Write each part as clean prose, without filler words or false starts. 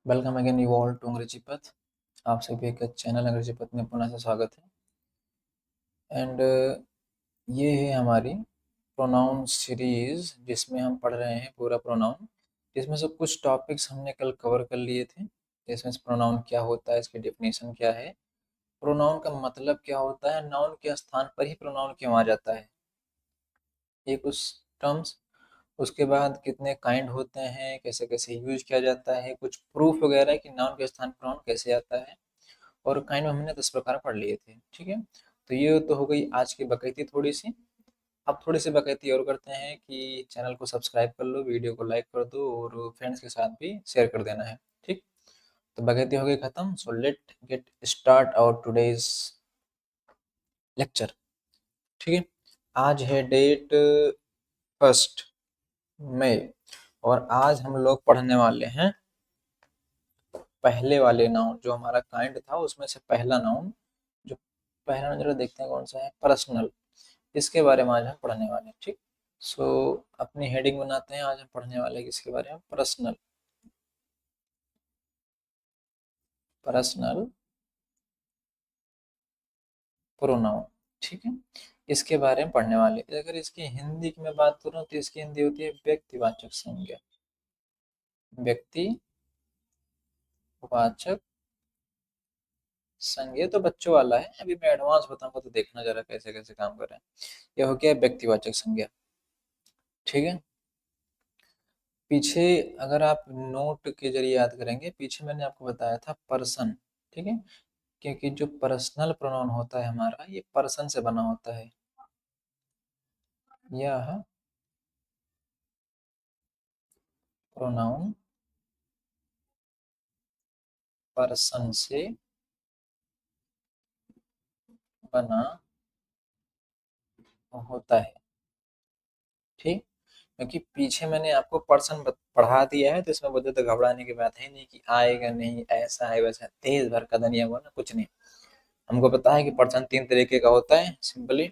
Welcome again you all to Angrezi Path. आप सभी का चैनल अंग्रेजी पथ में पुनः से स्वागत है। एंड ये है हमारी प्रोनाउन सीरीज जिसमें हम पढ़ रहे हैं पूरा प्रोनाउन, जिसमें से कुछ टॉपिक्स हमने कल कवर कर लिए थे। इसमें से प्रोनाउन क्या होता है, इसकी डेफिनेशन क्या है, प्रोनाउन का मतलब क्या होता है, नाउन के स्थान पर ही प्रोनाउन क्यों आ जाता है, ये कुछ टर्म्स। उसके बाद कितने काइंड होते हैं, कैसे कैसे यूज किया जाता है, कुछ प्रूफ वगैरह कि नाउन के स्थान पर प्रोनाउन कैसे आता है। और काइंड में हमने 10 प्रकार पढ़ लिए थे। ठीक है, तो ये तो हो गई आज की बकैती थोड़ी सी। अब थोड़ी सी बकैती और करते हैं कि चैनल को सब्सक्राइब कर लो, वीडियो को लाइक कर दो और फ्रेंड्स के साथ भी शेयर कर देना है। ठीक, तो बकैती हो गई खत्म। So let get start our today's lecture. ठीक है, आज है डेट 1 मई और आज हम लोग पढ़ने वाले हैं पहले वाले नाउन। जो हमारा काइंड था उसमें से पहला नाउन, जो पहला नाउन जरा देखते हैं कौन सा है, पर्सनल। इसके बारे में आज हम पढ़ने वाले हैं। ठीक, सो अपनी हेडिंग बनाते हैं। आज हम पढ़ने वाले हैं किसके बारे में, पर्सनल। Personal pronoun. ठीक है, इसके बारे में पढ़ने वाले। अगर इसकी हिंदी की मैं बात करूं तो इसकी हिंदी होती है व्यक्तिवाचक संज्ञा। व्यक्तिवाचक संज्ञा तो बच्चों वाला है, अभी मैं एडवांस बताऊंगा तो देखना जरा कैसे कैसे काम कर रहे हैं। ये हो गया व्यक्तिवाचक संज्ञा। ठीक है, पीछे अगर आप नोट के जरिए याद करेंगे, पीछे मैंने आपको बताया था पर्सन। ठीक है, क्योंकि जो पर्सनल प्रोनाउन होता है हमारा, ये पर्सन से बना होता है। यह प्रोनाउन पर्सन से बना होता है। ठीक, क्योंकि पीछे मैंने आपको पर्सन पढ़ा दिया है, तो इसमें बोलते तो घबराने की बात है नहीं कि आएगा नहीं, ऐसा है वैसा है, तेज भर का धनिया हुआ ना, कुछ नहीं। हमको पता है कि पर्सन 3 तरीके का होता है। सिंपली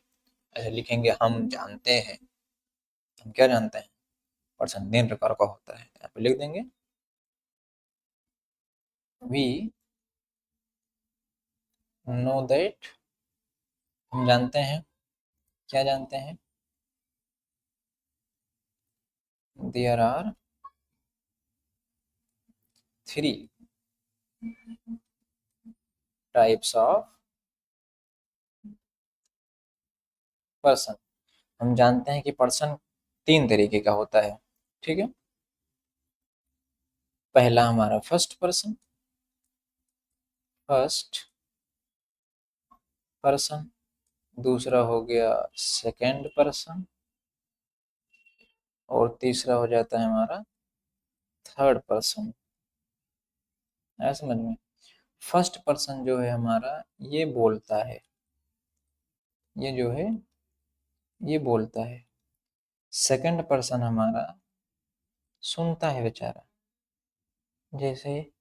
ऐसे लिखेंगे, हम जानते हैं। हम क्या जानते हैं, पर्सन 3 प्रकार का होता है। यहाँ पे लिख देंगे, वी नो दैट। हम जानते हैं, क्या जानते हैं, there are 3 types of person. हम जानते हैं कि पर्सन 3 तरीके का होता है। ठीक है, पहला हमारा फर्स्ट पर्सन, फर्स्ट पर्सन। दूसरा हो गया सेकंड पर्सन और तीसरा हो जाता है हमारा थर्ड पर्सन। है समझ में। फर्स्ट पर्सन जो है हमारा, ये बोलता है, ये जो है ये बोलता है। सेकंड पर्सन हमारा सुनता है बेचारा, जैसे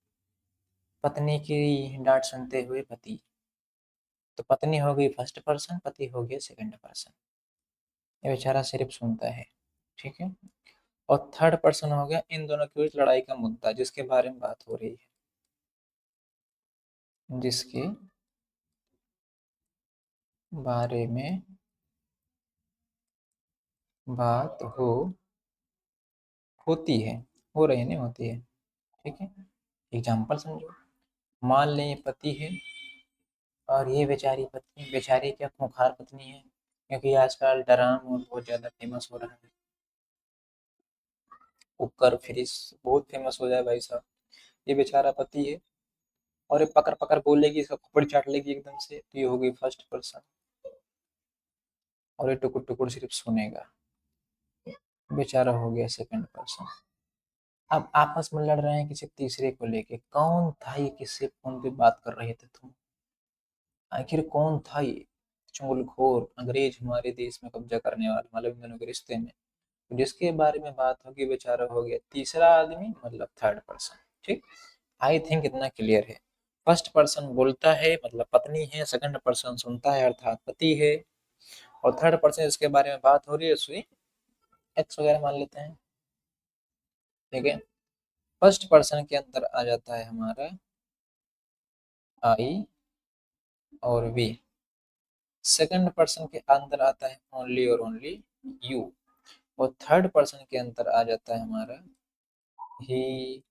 पत्नी की डांट सुनते हुए पति। तो पत्नी हो गई फर्स्ट पर्सन, पति हो गया सेकंड पर्सन। ये बेचारा सिर्फ सुनता है। ठीक है, और थर्ड पर्सन हो गया इन दोनों के बीच लड़ाई का मुद्दा, जिसके बारे में बात हो रही है, जिसके बारे में बात होती है, हो रही नहीं होती है। ठीक है, एग्जाम्पल समझो। मान लें ये पति है और ये बेचारी पत्नी, बेचारी क्या खूंखार पत्नी है, क्योंकि आजकल ड्रामा बहुत ज्यादा फेमस हो रहा है। कुकर फ्रिज बहुत फेमस हो जाए भाई साहब। ये बेचारा पति है और ये पकड़ पकड़ बोलेगी, इसका खोपड़ी चाट लेगी एकदम से, तो ये हो गई फर्स्ट पर्सन। और ये टुकुर टुकुर सिर्फ सुनेगा, बेचारा हो गया सेकंड पर्सन। अब आपस में लड़ रहे हैं किसी तीसरे को लेके, कौन था ये, किससे फोन पे बात कर रहे थे तुम, आखिर कौन था ये चुगलखोर अंग्रेज हमारे देश में कब्जा करने वाला, मतलब इन दोनों के रिश्ते में। तो जिसके बारे में बात होगी बेचारा हो गया तीसरा आदमी, मतलब थर्ड पर्सन। ठीक, आई थिंक इतना क्लियर है। फर्स्ट पर्सन बोलता है मतलब पत्नी है, सेकंड पर्सन सुनता है अर्थात पति है, और थर्ड पर्सन जिसके बारे में बात हो रही है सुई एक्स वगैरह मान लेते हैं। ठीक है, फर्स्ट पर्सन के अंदर आ जाता है हमारा आई और वी। सेकंड पर्सन के अंदर आता है ओनली और ओनली यू। और थर्ड पर्सन के अंदर आ जाता है हमारा ही,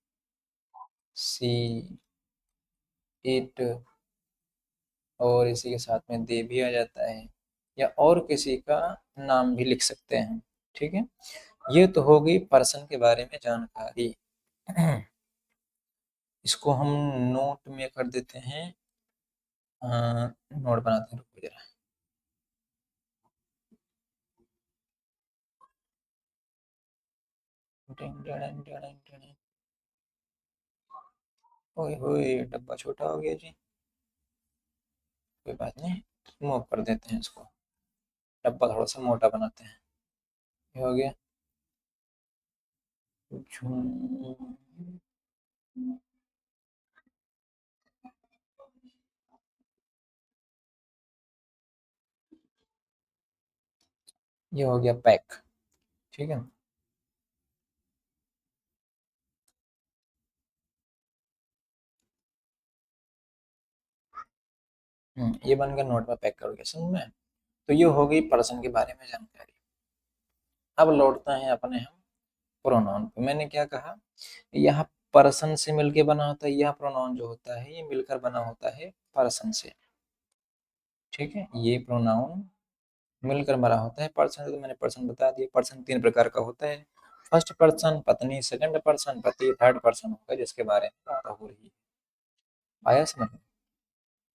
सी, इट, और इसी के साथ में दे भी आ जाता है, या और किसी का नाम भी लिख सकते हैं। ठीक है, ये तो हो गई पर्सन के बारे में जानकारी। इसको हम नोट में कर देते हैं, नोट बनाते हैं, रुको जरा। ओए होए, डब्बा छोटा हो गया जी। कोई बात नहीं, मूव कर देते हैं इसको, डब्बा थोड़ा सा मोटा बनाते हैं। ये हो गया। ये हो गया पैक। ठीक है, ये बन गया नोट में पैक कर गया, समझ में। तो ये हो गई पर्सन के बारे में जानकारी। अब लौटते हैं अपने हम प्रोनाउन पे। मैंने क्या कहा, यहाँ पर्सन से मिलके बना होता है, यह प्रोनाउन जो होता है ये मिलकर बना होता है पर्सन से। ठीक है, ये प्रोनाउन मिलकर बना होता है पर्सन से। तो मैंने पर्सन बता दिया। पर्सन तीन प्रकार का होता है, फर्स्ट पर्सन पत्नी, सेकंड पर्सन पति, थर्ड पर्सन होगा जिसके बारे में बात हो रही है। आया समझ में।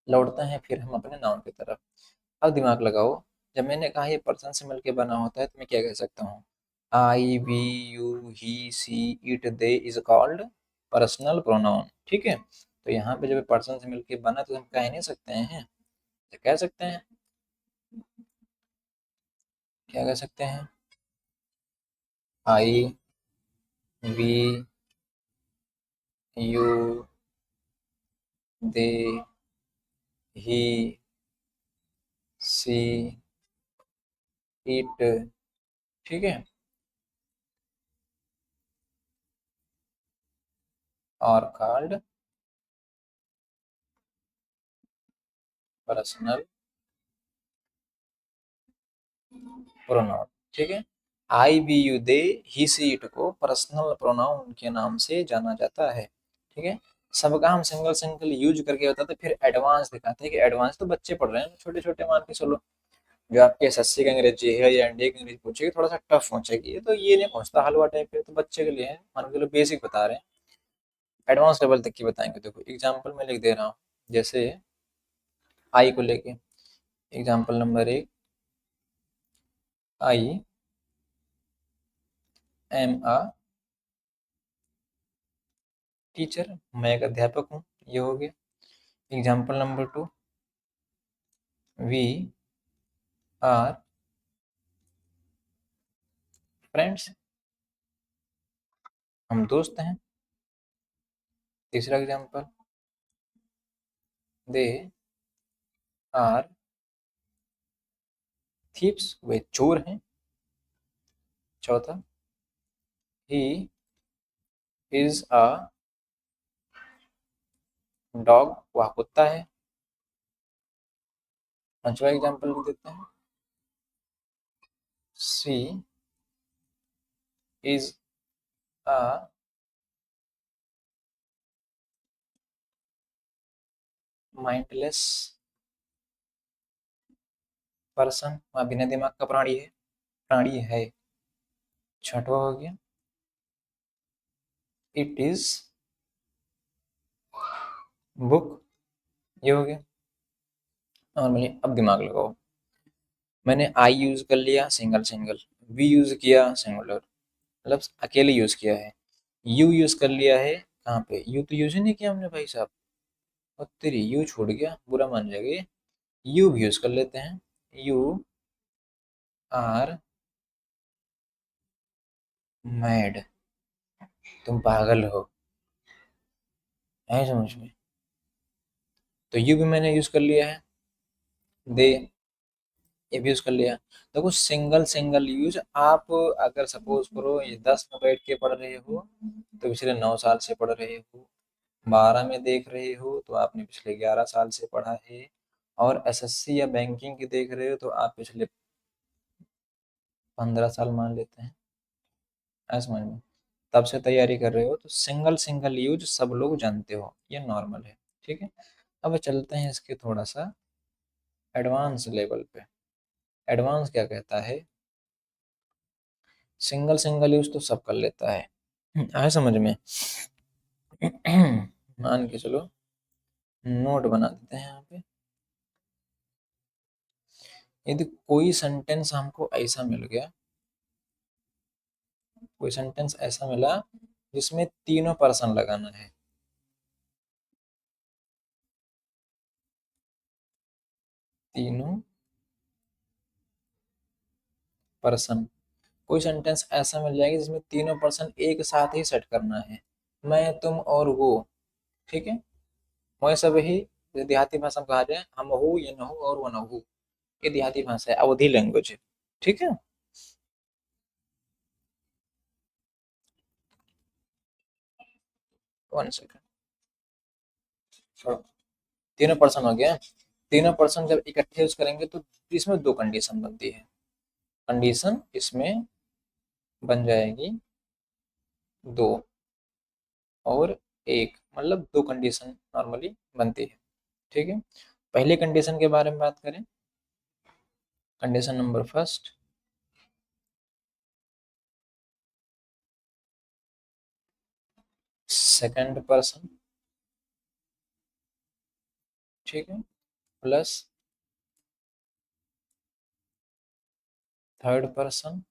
लौटते हैं फिर हम अपने नाउन की तरफ। अब दिमाग लगाओ, जब मैंने कहा ये पर्सन से मिलके बना होता है तो मैं क्या कह सकता हूँ, I, we, you, he, she, it, they is called personal pronoun. ठीक है, तो यहाँ पे जब पर्सन से मिलके बना तो हम कह नहीं सकते हैं, तो कह सकते हैं, क्या कह सकते हैं, I, we, you, they, he, she, it. ठीक है, और कॉल्ड पर्सनल प्रोनाउन। ठीक है, I, we, you, they, he, she, it को पर्सनल प्रोनाउन के नाम से जाना जाता है। ठीक है, सबका हम सिंगल सिंगल यूज करके बताते, फिर एडवांस दिखाते हैं कि एडवांस तो बच्चे पढ़ रहे हैं छोटे छोटे, मान के चलो। जो आपके एसएससी का अंग्रेजी है या एनडीए की अंग्रेजी पूछेगी, थोड़ा सा टफ पहुंचेगी, ये तो ये नहीं पहुंचता हलवा टाइप के, तो बच्चे के लिए है, मान के लो बेसिक बता रहे हैं। एडवांस लेवल तक की बताएंगे। देखो एग्जाम्पल में लिख दे रहा हूँ, जैसे आई को लेके example number 1, I am a teacher, मैं एक अध्यापक हूँ, ये हो गया। Example number 2, we are friends, हम दोस्त हैं। तीसरा एग्जाम्पल, दे आर थीप्स, वे चोर हैं। चौथा, ही इज अ डॉग, वह कुत्ता है। पांचवा एग्जाम्पल लिख देते हैं, सी इज अ माइंडलेस पर्सन, वह बिना दिमाग का प्राणी है। छठवा हो गया, इट इज बुक, ये हो गया। नॉर्मली अब दिमाग लगाओ, मैंने आई यूज कर लिया सिंगल सिंगल, वी यूज किया सिंगुलर, मतलब अकेले यूज किया है। यू यूज कर लिया है, कहाँ पे, यू तो यूज ही नहीं किया हमने भाई साहब, और तेरी यू छूट गया, बुरा मान जाएगा। यू भी यूज कर लेते हैं, यू आर मैड, तुम पागल हो, है समझ में। तो यू भी मैंने यूज कर लिया है, दे ये भी यूज कर लिया। देखो सिंगल सिंगल यूज, आप अगर सपोज करो ये 10 में बैठ के पढ़ रहे हो तो पिछले 9 साल से पढ़ रहे हो। 12 में देख रहे हो तो आपने पिछले 11 साल से पढ़ा है। और एसएससी या बैंकिंग की देख रहे हो तो आप पिछले 15 साल मान लेते हैं। ऐसा समझ में, तब से तैयारी कर रहे हो तो सिंगल सिंगल यूज सब लोग जानते हो, ये नॉर्मल है। ठीक है, अब चलते हैं इसके थोड़ा सा एडवांस लेवल पे। एडवांस क्या कहता है? सिंगल सिंगल यूज तो सब कर लेता है। आए समझ में? मान के चलो, नोट बना देते हैं यहाँ पे। यदि कोई सेंटेंस हमको ऐसा मिल गया, कोई सेंटेंस ऐसा मिला जिसमें तीनों पर्सन लगाना है, तीनों पर्सन, कोई सेंटेंस ऐसा मिल जाएगा जिसमें तीनों पर्सन एक साथ ही सेट करना है, मैं तुम और वो। ठीक है, वह सब ही देहाती भाषा में कहा जाए, हम हो ये न हो और वो न हो, ये देहाती भाषा है, अवधि लैंग्वेज है। ठीक है, 1 सेकंड, छोड़ो। तीनों पर्सन हो गया। तीनों पर्सन जब इकट्ठे यूज करेंगे तो इसमें दो कंडीशन बनती है। कंडीशन इसमें बन जाएगी दो और एक, मतलब दो कंडीशन नॉर्मली बनती है। ठीक है, पहले कंडीशन के बारे में बात करें। Condition number first, second person, ठीक है, प्लस थर्ड पर्सन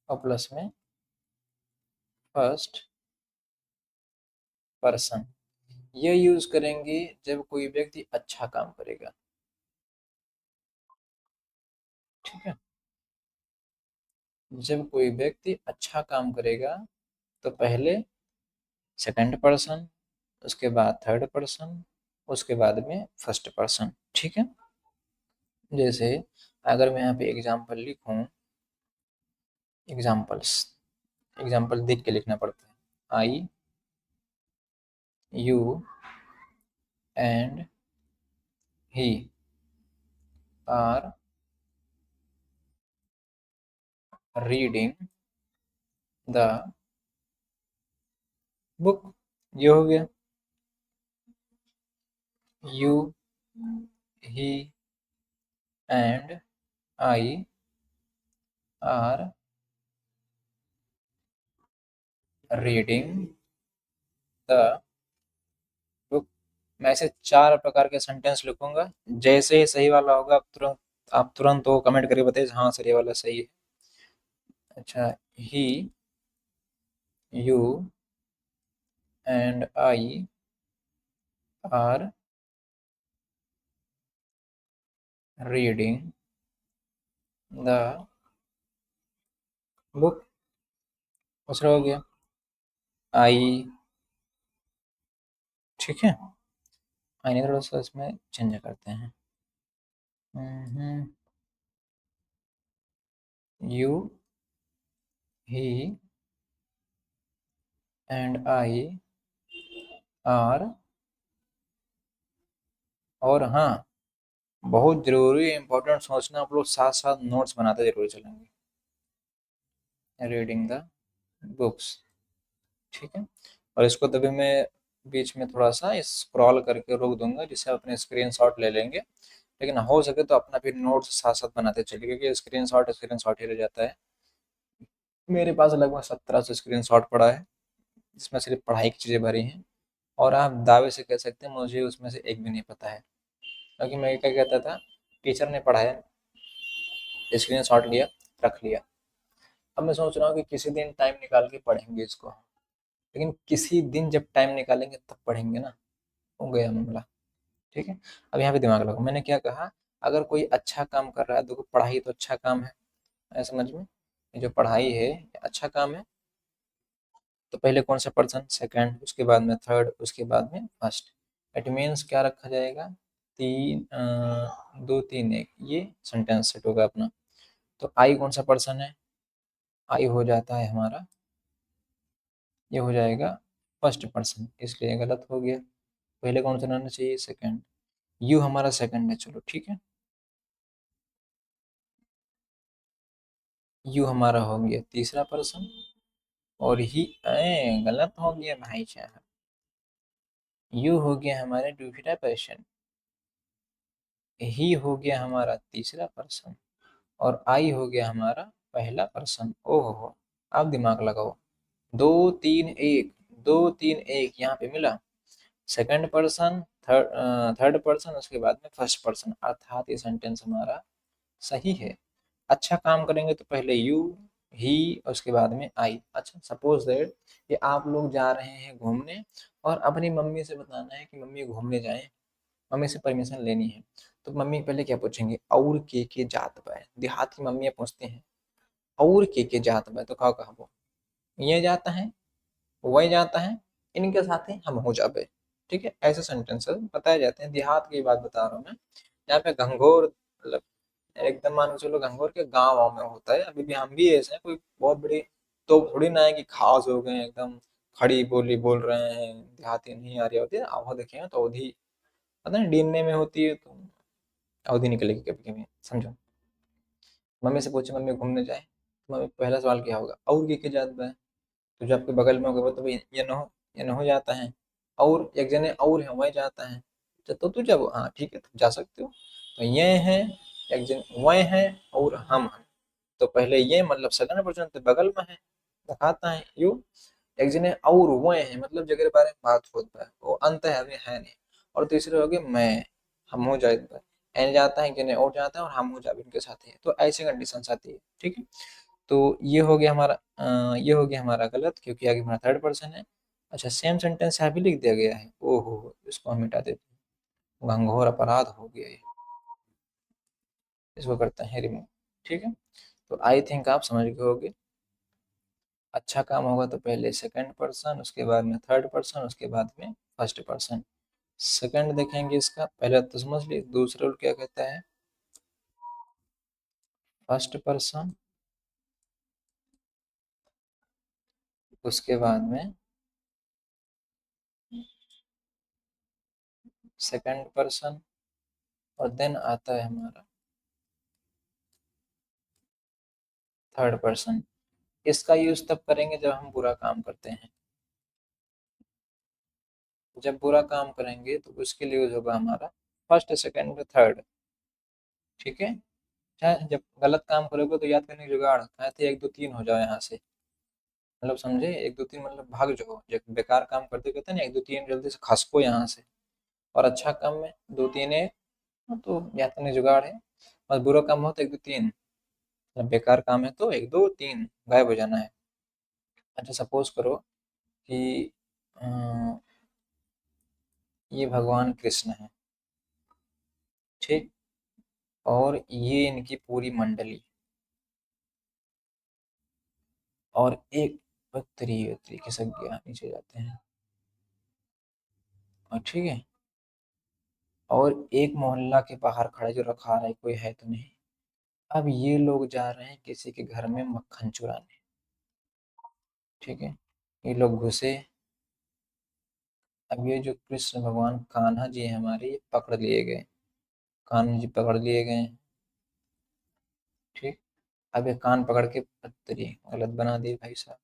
और प्लस में फर्स्ट पर्सन। ये यूज करेंगे जब कोई व्यक्ति अच्छा काम करेगा। ठीक है, जब कोई व्यक्ति अच्छा काम करेगा तो पहले सेकंड पर्सन, उसके बाद थर्ड पर्सन, उसके बाद में फर्स्ट पर्सन। ठीक है, जैसे अगर मैं यहाँ पे एग्जाम्पल लिखूं, एग्जाम्पल्स, एग्जाम्पल देख के लिखना पड़ता है। I, you and he are reading the book. ये हो गया। You, he and I are reading the book. मैं ऐसे 4 प्रकार के सेंटेंस लिखूंगा। जैसे ही सही वाला होगा आप तुरंत वो कमेंट करके बताइए हाँ सर ये वाला सही है। अच्छा, he, you and I are reading the book. दूसरा हो गया आई। ठीक है, आइए थोड़ा सा इसमें चेंज करते हैं। You, he and I are, और हाँ, बहुत जरूरी इंपॉर्टेंट सोचना, आप लोग साथ साथ नोट्स बनाते जरूर चलेंगे। Reading the books. ठीक है, और इसको तभी मैं बीच में थोड़ा सा स्क्रॉल करके रोक दूंगा जिससे आप अपने स्क्रीनशॉट ले लेंगे। लेकिन हो सके तो अपना फिर नोट्स साथ साथ बनाते चलिए, क्योंकि स्क्रीनशॉट ही रह जाता है। मेरे पास लगभग 1700 स्क्रीनशॉट पड़ा है, जिसमें सिर्फ पढ़ाई की चीज़ें भरी हैं। और आप दावे से कह सकते हैं मुझे उसमें से एक भी नहीं पता है, क्योंकि मैं क्या कहता था, टीचर ने पढ़ाया, स्क्रीनशॉट लिया, रख लिया। अब मैं सोच रहा हूँ कि किसी दिन टाइम निकाल के पढ़ेंगे इसको, लेकिन किसी दिन जब टाइम निकालेंगे तब पढ़ेंगे ना, हो गया मामला। ठीक है, अब यहाँ पे दिमाग लगाओ, मैंने क्या कहा, अगर कोई अच्छा काम कर रहा है, देखो पढ़ाई तो अच्छा काम है, समझ में, ये जो पढ़ाई है ये अच्छा काम है। तो पहले कौन सा पर्सन, सेकंड, उसके बाद में थर्ड, उसके बाद में फर्स्ट। इट मीन्स क्या रखा जाएगा, तीन, दो तीन एक, ये सेंटेंस सेट होगा अपना। तो आई कौन सा पर्सन है, आई हो जाता है हमारा ये हो जाएगा फर्स्ट पर्सन, इसलिए गलत हो गया। पहले कौन सा रहना चाहिए? सेकंड। यू हमारा सेकंड है, चलो ठीक है। यू हमारा हो गया तीसरा पर्सन, और ही गलत हो गया भाई साहब। यू हो गया हमारा दूसरा पर्सन, ही हो गया हमारा तीसरा पर्सन, और आई हो गया हमारा पहला पर्सन। ओहो, अब दिमाग लगाओ। दो तीन एक, दो तीन एक यहाँ पे मिला। सेकंड पर्सन, थर्ड पर्सन, उसके बाद में फर्स्ट पर्सन, अर्थात ये सेंटेंस हमारा सही है। अच्छा काम करेंगे तो पहले यू, ही, उसके बाद में आई। अच्छा, सपोज दैट कि आप लोग जा रहे हैं घूमने, और अपनी मम्मी से बताना है कि मम्मी घूमने जाएं, मम्मी से परमिशन लेनी है। तो मम्मी पहले क्या पूछेंगे? और के जात बा। देहात की मम्मियाँ पूछते हैं और के जात बा, तो का कहबो? ये जाता है, वही जाता है, इनके साथ ही हम हो जाबे। ठीक है, ऐसे सेंटेंसेस बताए जाते हैं। देहात की बात बता रहा हूँ मैं। यहाँ पे घंघोर मतलब एकदम मान के चलो घंघोर के गाँव वाँव में होता है। अभी भी हम भी ऐसे हैं, कोई बहुत बड़ी तो थोड़ी ना है कि खास हो गए हैं, एकदम खड़ी बोली बोल रहे हैं, देहाती नहीं आ रही होती है। आवा देखे तो अवधि, पता नहीं डीएनए में होती है, तो अवधि निकलेगी कभी कभी, समझो। मम्मी से पूछे मम्मी घूमने जाए, तो मम्मी पहला सवाल क्या होगा? और के जात बा। तो जो आपके बगल में होगा वो तो भाई ये न हो जाता है। और एक जने और है वह जाता है, तो तू जब हाँ ठीक है तुम जा सकते हो। तो ये है, एक जन वह है, और हम हैं। तो पहले ये मतलब सेकंड पर्सन तो बगल में है, दिखाता है यू। एक जने और वह है मतलब जगह के बारे में बात होता है, वो अंत है अभी है नहीं। और तीसरे हो गए मैं, हम हो जाए, एन जाता है जने और जाता है, और हम हो जाए इनके साथ ही। तो ऐसे कंडीशन आती है, ठीक है। तो ये हो गया हमारा ये हो गया हमारा गलत, क्योंकि आगे हमारा थर्ड पर्सन है। अच्छा, सेम सेंटेंस यहाँ भी लिख दिया गया है। ओहो, इसको हम मिटा देते हैं, घंघोर अपराध हो गया ये। इसको करते हैं रिमूव, ठीक है। तो आई थिंक आप समझ गए होगे। अच्छा काम होगा तो पहले सेकंड पर्सन, उसके बाद में थर्ड पर्सन, उसके बाद में फर्स्ट पर्सन। सेकंड देखेंगे इसका, पहले तो समझ लिए। दूसरा रूल क्या कहता है? फर्स्ट पर्सन, उसके बाद में सेकंड पर्सन, और देन आता है हमारा थर्ड पर्सन। इसका यूज तब करेंगे जब हम बुरा काम करते हैं। जब बुरा काम करेंगे तो उसके लिए यूज होगा हमारा फर्स्ट, सेकंड, थर्ड, ठीक है। चाहे जब गलत काम करोगे तो याद करने की जुगाड़ कहते हैं, एक दो तीन हो जाओ यहाँ से। मतलब समझे, एक दो तीन मतलब भाग जाओ। जब बेकार काम करते कहते हैं ना, एक दो तीन जल्दी से खसको यहाँ से। और अच्छा काम में दो तीन एक, तो याद करने की जुगाड़ है। और बुरा काम हो तो एक दो तीन, जब बेकार काम है तो एक दो तीन गायब हो जाना है। अच्छा, सपोज करो कि ये भगवान कृष्ण है, ठीक। और ये इनकी पूरी मंडली, और एक पत्री तरीके से गया नीचे जाते हैं, और ठीक है। और एक मोहल्ला के बाहर खड़ा जो रखा रहा है, कोई है तो नहीं। अब ये लोग जा रहे हैं किसी के घर में मक्खन चुराने, ठीक है। ये लोग घुसे। अब ये जो कृष्ण भगवान कान्हा जी हैं हमारे, ये पकड़ लिए गए। कान्हा जी पकड़ लिए गए, ठीक। अब ये कान पकड़ के पत्री गलत बना दी भाई साहब।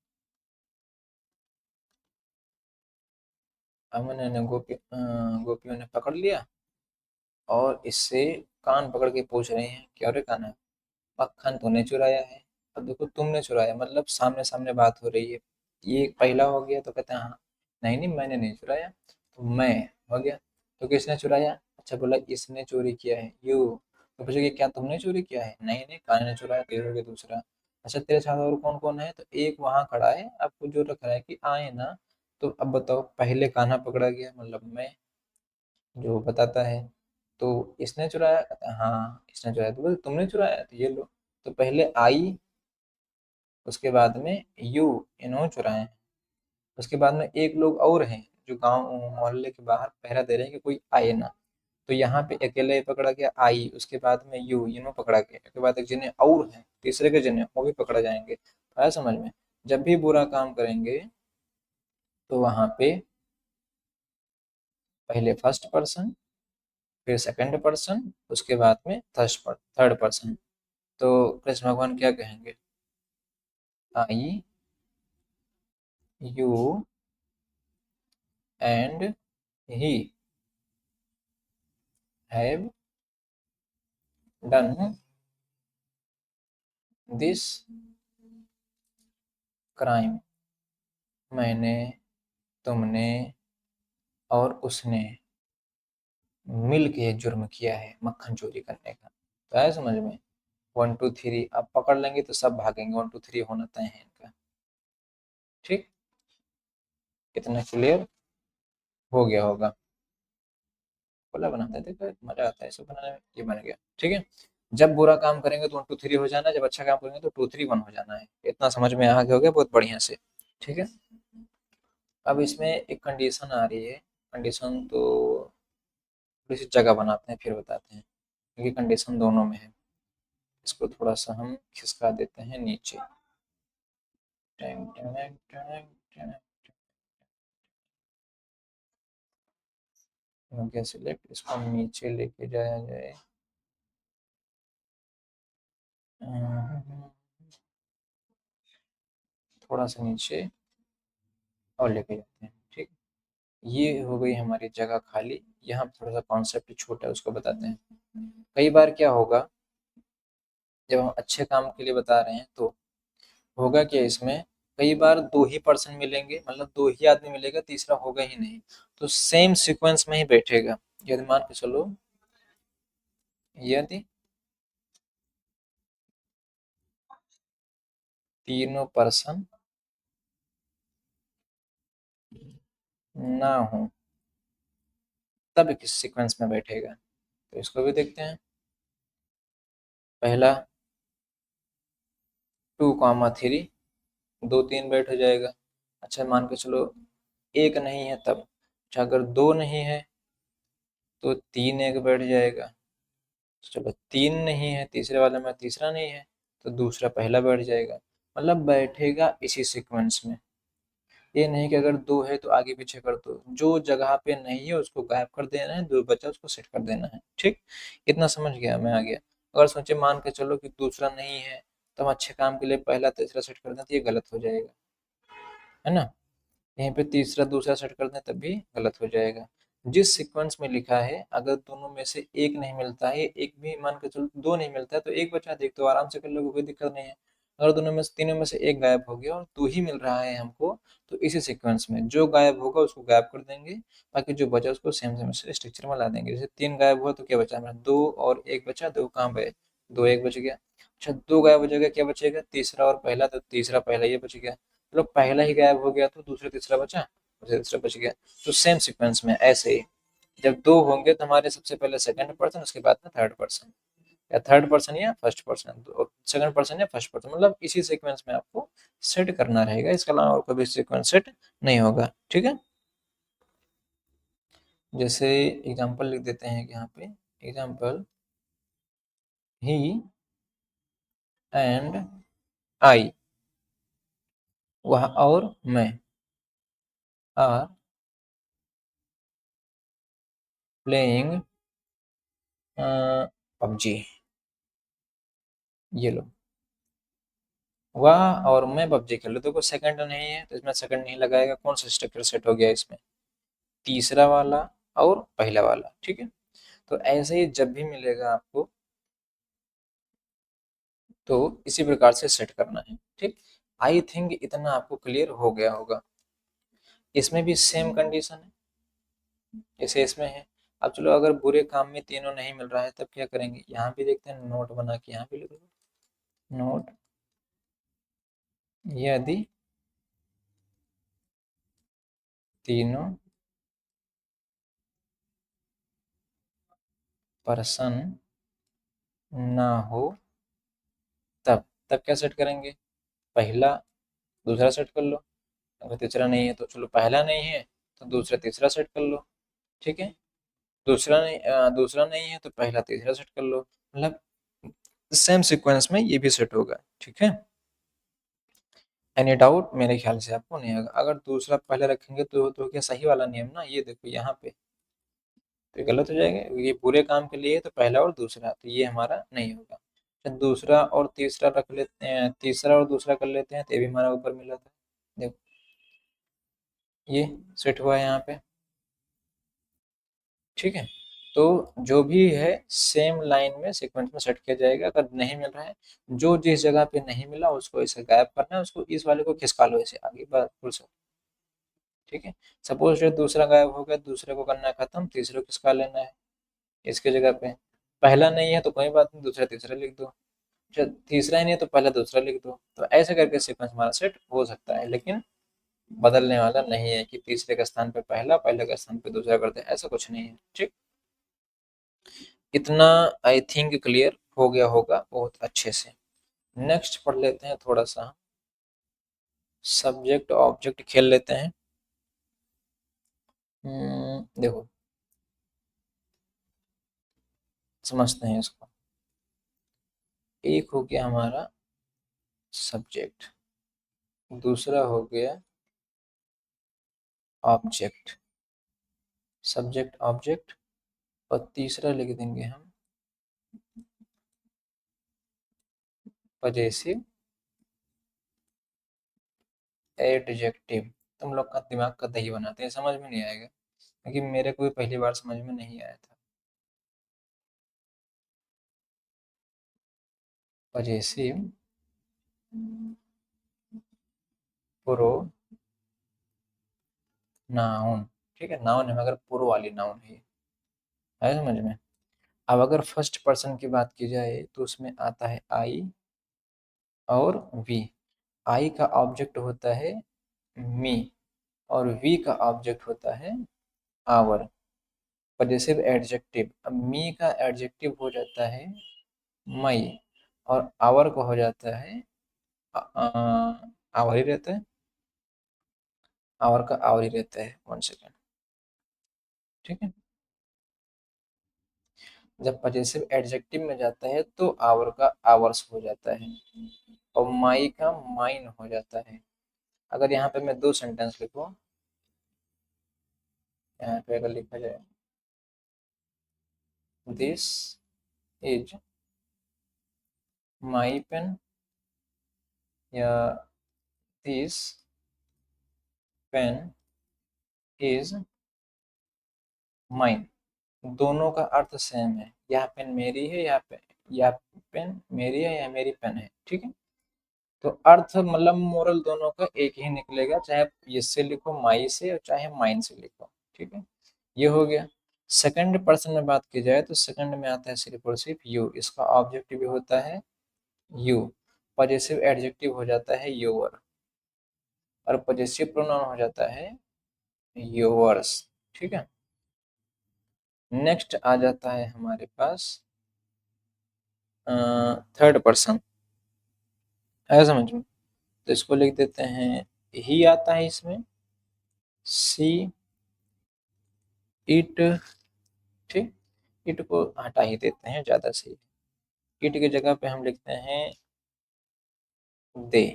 अब मैंने गोपियों ने पकड़ लिया, और इससे कान पकड़ के पूछ रहे हैं कि अरे कान्हा, मक्खन तूने चुराया है? अब देखो, तुमने चुराया मतलब सामने सामने बात हो रही है। ये पहला हो गया तो कहते हैं हाँ, नहीं नहीं मैंने नहीं चुराया। तो मैं हो गया, तो किसने चुराया? अच्छा, बोला इसने चोरी किया है, यू। तो पूछेगी क्या तुमने चोरी किया है? नहीं नहीं कान्हा ने चुराया, तो ये हो गया दूसरा। अच्छा, तेरे साथ और कौन कौन है? तो एक वहां खड़ा है, आपको जो रख रहा है कि आए ना। तो अब बताओ, पहले कान्हा पकड़ा गया मतलब मैं, जो बताता है। तो इसने चुराया, कहता है हाँ इसने चुराया। तो बोले तुमने चुराया, तो ये लो। तो पहले आई, उसके बाद में यू, इन्होंने चुराए हैं। उसके बाद में एक लोग और हैं जो गांव मोहल्ले के बाहर पहरा दे रहे हैं कि कोई आए ना। तो यहाँ पे अकेले पकड़ा गया आई, उसके बाद में यू, इन्हों पकड़ा गया। उसके बाद एक जने और हैं, तीसरे के जने वो भी पकड़ा जाएंगे। आया समझ में? जब भी बुरा काम करेंगे तो वहाँ पे पहले फर्स्ट पर्सन, फिर सेकंड पर्सन, उसके बाद में थर्ड पर्सन। तो कृष्ण भगवान क्या कहेंगे? I, you and he have done this crime. मैंने, तुमने और उसने मिल के जुर्म किया है मक्खन चोरी करने का। तो आया समझ में? 1 2 3 अब पकड़ लेंगे तो सब भागेंगे, 1 2 3 होना तय है इनका। ठीक, इतना क्लियर हो गया होगा। बोला बनाते थे तो मजा आता है इसे बनाने में, ये बन गया। ठीक है, जब बुरा काम करेंगे तो 1 2 3 हो जाना है, जब अच्छा काम करेंगे तो 2 3 1 हो जाना है। इतना समझ में आ गया, हो गया बहुत बढ़िया से। ठीक है, अब इसमें एक कंडीशन आ रही है। कंडीशन तो थोड़ी सी जगह बनाते हैं फिर बताते हैं, क्योंकि कंडीशन दोनों में है। इसको थोड़ा सा हम खिसका देते हैं नीचे। Tang, Tang, Tang, Tang. हो गया सिलेक्ट, इसको नीचे लेके जाया जाए। थोड़ा सा नीचे और लेके जाते हैं। ठीक, ये हो गई हमारी जगह खाली। यहाँ थोड़ा सा कॉन्सेप्ट छोटा है, उसको बताते हैं। कई बार क्या होगा, जब हम अच्छे काम के लिए बता रहे हैं तो होगा क्या इसमें, कई बार दो ही पर्सन मिलेंगे, मतलब दो ही आदमी मिलेगा, तीसरा होगा ही नहीं। तो सेम सीक्वेंस में ही बैठेगा। यदि मान के चलो, यदि तीनों पर्सन ना हो तब किस सीक्वेंस में बैठेगा, तो इसको भी देखते हैं। पहला 2 3, 2 3 बैठ हो जाएगा। अच्छा मान के चलो एक नहीं है तब। अच्छा अगर दो नहीं है तो 3 1 बैठ जाएगा। चलो 3 नहीं है, तीसरे वाले में तीसरा नहीं है, तो दूसरा पहला बैठ जाएगा। मतलब बैठेगा इसी सीक्वेंस में। ये नहीं कि अगर दो है तो आगे पीछे कर दो, जो जगह पे नहीं है उसको गायब कर देना है, जो बचा उसको सेट कर देना है। ठीक, इतना समझ गया मैं, आ गया। अगर सोचे मान के चलो कि दूसरा नहीं है, तो हम अच्छे काम के लिए पहला तीसरा सेट कर दें तो ये गलत हो जाएगा, है ना। यहीं पे तीसरा दूसरा सेट कर दें तब भी गलत हो जाएगा। जिस सीक्वेंस में लिखा है, अगर दोनों में से एक नहीं मिलता है, एक भी मान के चलो दो नहीं मिलता है, तो एक बचा देख तो आराम से कर लोगे, कोई दिक्कत नहीं है। अगर दोनों में से तीनों में से एक गायब हो गया और दो ही मिल रहा है हमको, तो इसी सीक्वेंस में जो गायब होगा उसको गायब कर देंगे, बाकी जो बचा उसको सेम सेम से स्ट्रक्चर में ला देंगे। जैसे 3 गायब हुआ तो क्या बचा हमारा, 2 और 1 बचा, 2 कहाँ पे, 2 1 बच गया। अच्छा 2 गायब हो जाएगा, क्या बचेगा, तीसरा और पहला, तो तीसरा पहला ये बच गया। मतलब पहला ही गायब हो गया तो दूसरा तीसरा बचा, दूसरा तीसरा बच गया। तो सेम सीक्वेंस में ऐसे ही जब दो होंगे तो हमारे सबसे पहले सेकंड पर्सन, उसके बाद में थर्ड पर्सन, या थर्ड पर्सन या फर्स्ट पर्सन, सेकंड पर्सन या फर्स्ट पर्सन, मतलब इसी सीक्वेंस में आपको सेट करना रहेगा। इसके अलावा और कोई भी सीक्वेंस सेट नहीं होगा। ठीक है, जैसे एग्जांपल लिख देते हैं यहाँ पे। एग्जांपल, ही एंड आई, वह और मैं, आर प्लेइंग पबजी। ये लो, वह और मैं पबजी खेल रहे, तो कोई सेकंड नहीं है तो इसमें सेकंड नहीं लगाएगा। कौन सा स्ट्रक्चर सेट हो गया इसमें, तीसरा वाला और पहला वाला। ठीक है, तो ऐसे ही जब भी मिलेगा आपको तो इसी प्रकार से सेट करना है। ठीक, आई थिंक इतना आपको क्लियर हो गया होगा। इसमें भी सेम कंडीशन है जैसे इसमें है। अब चलो अगर बुरे काम में तीनों नहीं मिल रहा है तब क्या करेंगे, यहाँ भी देखते हैं, नोट बना के यहाँ भी लिख दो। नोट, यदि तीनों पर्सन ना हो तब, तब क्या सेट करेंगे, पहला दूसरा सेट कर लो। अगर तीसरा नहीं है तो चलो पहला नहीं है तो दूसरा तीसरा सेट कर लो। ठीक है, दूसरा नहीं है तो पहला तीसरा सेट कर लो। मतलब सेम सीक्वेंस में ये भी सेट होगा। ठीक है, एनी डाउट? मेरे ख्याल से आपको नहीं होगा। अगर दूसरा पहले रखेंगे तो क्या सही वाला नियम ना, ये देखो यहाँ पे तो ये गलत हो जाएगा, ये पूरे काम के लिए है तो पहला और दूसरा, तो ये हमारा नहीं होगा। फिर दूसरा और तीसरा रख लेते हैं, तीसरा और दूसरा कर लेते हैं, तो ये भी हमारा ऊपर मिला था। देखो ये सेट हुआ है यहाँ पे, ठीक है। तो जो भी है सेम लाइन में सीक्वेंस में सेट किया जाएगा। अगर नहीं मिल रहा है, जो जिस जगह पे नहीं मिला उसको इसे गायब करना है, उसको इस वाले को खिसका लो इसे आगे, बस फुल स्टॉप, ठीक है। सपोज जो दूसरा गायब हो गया, दूसरे को करना है खत्म, तीसरे को खिसका लेना है इसके जगह पे। पहला नहीं है तो कोई बात नहीं, दूसरा तीसरा लिख दो। जब तीसरा ही नहीं है तो पहला दूसरा लिख दो। तो ऐसे करके सीक्वेंस हमारा सेट हो सकता है, लेकिन बदलने वाला नहीं है कि तीसरे के स्थान पे पहला, पहले के स्थान पे दूसरा कर दे, ऐसा कुछ नहीं है, ठीक। इतना आई थिंक क्लियर हो गया होगा बहुत अच्छे से। नेक्स्ट पढ़ लेते हैं थोड़ा सा, सब्जेक्ट ऑब्जेक्ट खेल लेते हैं। देखो समझते हैं इसको। एक हो गया हमारा सब्जेक्ट, दूसरा हो गया ऑब्जेक्ट, सब्जेक्ट ऑब्जेक्ट, और तीसरा लिख देंगे हम पजेसिव एडजेक्टिव। तुम लोग का दिमाग का दही बनाते हैं, समझ में नहीं आएगा, क्योंकि मेरे को भी पहली बार समझ में नहीं आया था। पजेसिव प्रो नाउन, ठीक है, नाउन है मगर प्रो वाली नाउन है समझ में। अब अगर फर्स्ट पर्सन की बात की जाए तो उसमें आता है आई और वी। आई का ऑब्जेक्ट होता है मी, और वी का ऑब्जेक्ट होता है आवर। पजेसिव एडजेक्टिव, अब मी का एडजेक्टिव हो जाता है मई, और आवर का हो जाता है आवर ही रहता है, आवर का आवर ही रहता है, 1 सेकेंड, ठीक है। जब पजेसिव एडजेक्टिव में जाता है तो आवर का आवर्स हो जाता है, और माई का माइन हो जाता है। अगर यहाँ पे मैं 2 सेंटेंस लिखूँ, यहाँ पे अगर लिखा जाए दिस इज माई पेन, या दिस पेन इज माइन, दोनों का अर्थ सेम है। यह पेन मेरी है, यह पेन मेरी है, या मेरी पेन है, ठीक है। तो अर्थ मतलब मोरल दोनों का एक ही निकलेगा, चाहे इससे लिखो माई से और चाहे माइन से लिखो, ठीक है। ये हो गया। सेकंड पर्सन में बात की जाए तो सेकंड में आता है सिर्फ और सिर्फ यू, इसका ऑब्जेक्ट भी होता है यू। पजेसिव एडजेक्टिव हो जाता है योर, और पजेसिव प्रोनाउन हो जाता है योवर्स, ठीक है। नेक्स्ट आ जाता है हमारे पास थर्ड पर्सन, है समझ में। तो इसको लिख देते हैं, ही आता है इसमें, सी, इट, ठीक। इट को हटा ही देते हैं, ज़्यादा सही। इट की जगह पे हम लिखते हैं दे,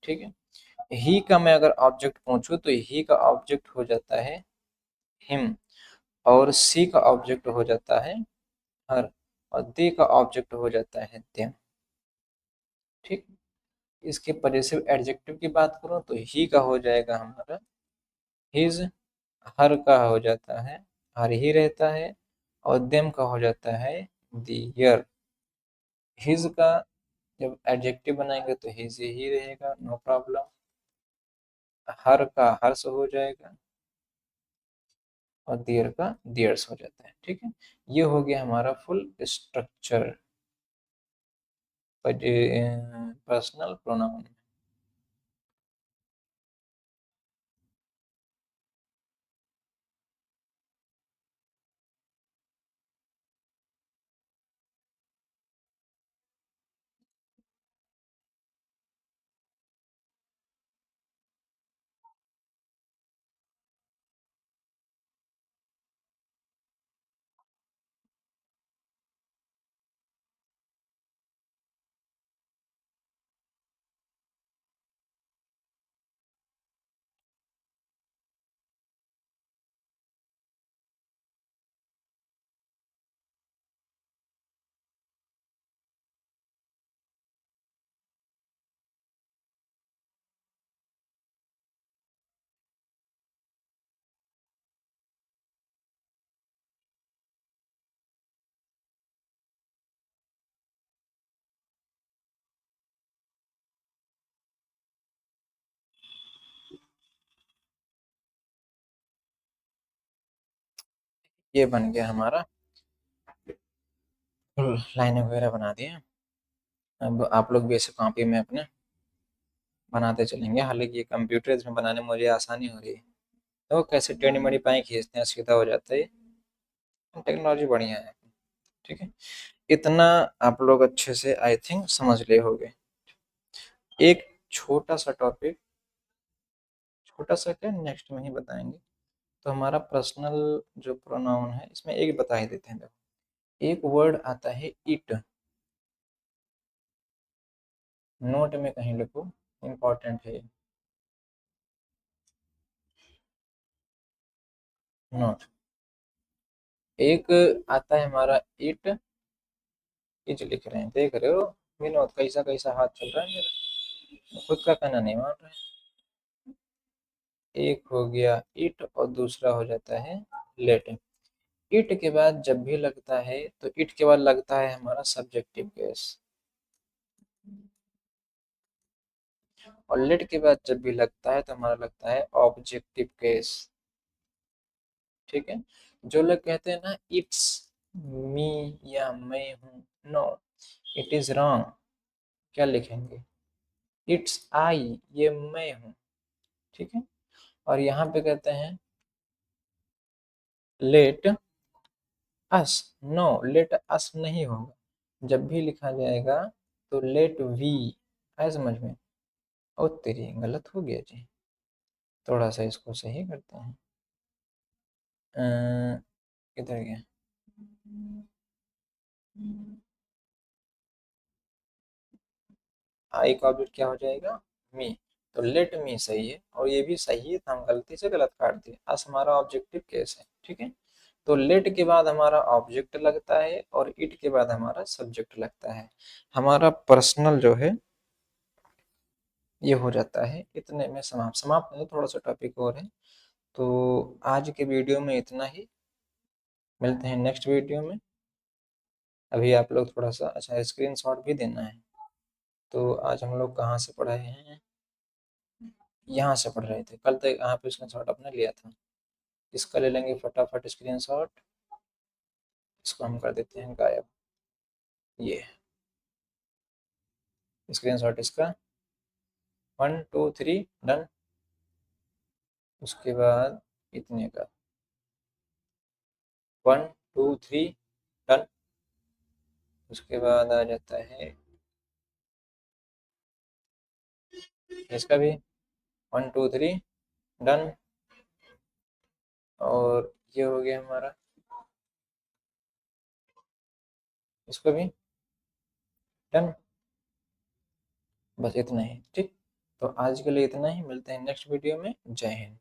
ठीक है। ही का मैं अगर ऑब्जेक्ट पूछूं तो ही का ऑब्जेक्ट हो जाता है हिम, और सी का ऑब्जेक्ट हो जाता है हर, और दे का ऑब्जेक्ट हो जाता है देम, ठीक। इसके पजेसिव एडजेक्टिव की बात करूं तो ही का हो जाएगा हमारा हिज, हर का हो जाता है हर ही रहता है, और देम का हो जाता है दियर। हिज का जब एडजेक्टिव बनाएंगे तो हिज ही रहेगा, नो प्रॉब्लम। हर का हर्ष हो जाएगा, और देयर का देयर्स हो जाता है, ठीक है। ये हो गया हमारा फुल स्ट्रक्चर पर्सनल प्रोनाउन। ये बन गया हमारा, लाइनें वगैरह बना दिए। अब आप लोग भी ऐसे कॉपी में अपने बनाते चलेंगे। हालांकि ये कंप्यूटर इसमें बनाने में मुझे आसानी हो रही है, तो कैसे टेढ़ी मेढ़ी पाई खींचते हैं सीधा हो जाता है। टेक्नोलॉजी बढ़िया है। ठीक है, इतना आप लोग अच्छे से आई थिंक समझ ले होगे। एक छोटा सा टॉपिक, छोटा सा क्या, नेक्स्ट में ही बताएंगे। तो हमारा पर्सनल जो प्रोनाउन है इसमें एक बता ही देते हैं। देखो, एक वर्ड आता है इट, नोट में कहीं लिखो, इम्पोर्टेंट है नोट। एक आता है हमारा इट, इज लिख रहे हैं, देख रहे हो विनोद कैसा कैसा हाथ चल रहा है मेरा, खुद का कहना नहीं मान रहे। एक हो गया इट और दूसरा हो जाता है लेट। इट के बाद जब भी लगता है तो इट के बाद लगता है हमारा सब्जेक्टिव केस, और लेट के बाद जब भी लगता है तो हमारा लगता है ऑब्जेक्टिव केस। ठीक है, जो लोग कहते हैं ना इट्स मी या मैं हूँ, नो, इट इज रॉन्ग। क्या लिखेंगे, इट्स आई, ये मैं हूँ। ठीक है, और यहाँ पे कहते हैं let us, no, let us नहीं होगा। जब भी लिखा जाएगा तो लेट वी, है समझ में। ओ तेरी गलत हो गया जी, थोड़ा सा इसको सही करते हैं। किधर गया, आई का ऑब्जेक्ट क्या हो जाएगा, मी। तो लेट मी सही है, और ये भी सही है, तो हम गलती से गलत काट दिए। अस हमारा ऑब्जेक्टिव केस है। ठीक है, तो लेट के बाद हमारा ऑब्जेक्ट लगता है और इट के बाद हमारा सब्जेक्ट लगता है। हमारा पर्सनल जो है ये हो जाता है इतने में समाप्त। समाप्त नहीं, थोड़ा सा टॉपिक और है। तो आज के वीडियो में इतना ही, मिलते हैं नेक्स्ट वीडियो में। अभी आप लोग थोड़ा सा, अच्छा स्क्रीनशॉट भी देना है। तो आज हम लोग कहाँ से पढ़े हैं, यहाँ से पढ़ रहे थे। कल तक यहाँ पे स्क्रीनशॉट अपने लिया था, इसका ले लेंगे फटाफट स्क्रीनशॉट। इसको हम कर देते हैं गायब, ये स्क्रीनशॉट इसका, 1 2 3 डन। उसके बाद इतने का 1 2 3 डन। उसके बाद आ जाता है इसका भी 1 2 3 डन। और ये हो गया हमारा, इसको भी डन। बस इतना ही, ठीक। तो आज के लिए इतना ही, मिलते हैं नेक्स्ट वीडियो में। जय हिंद।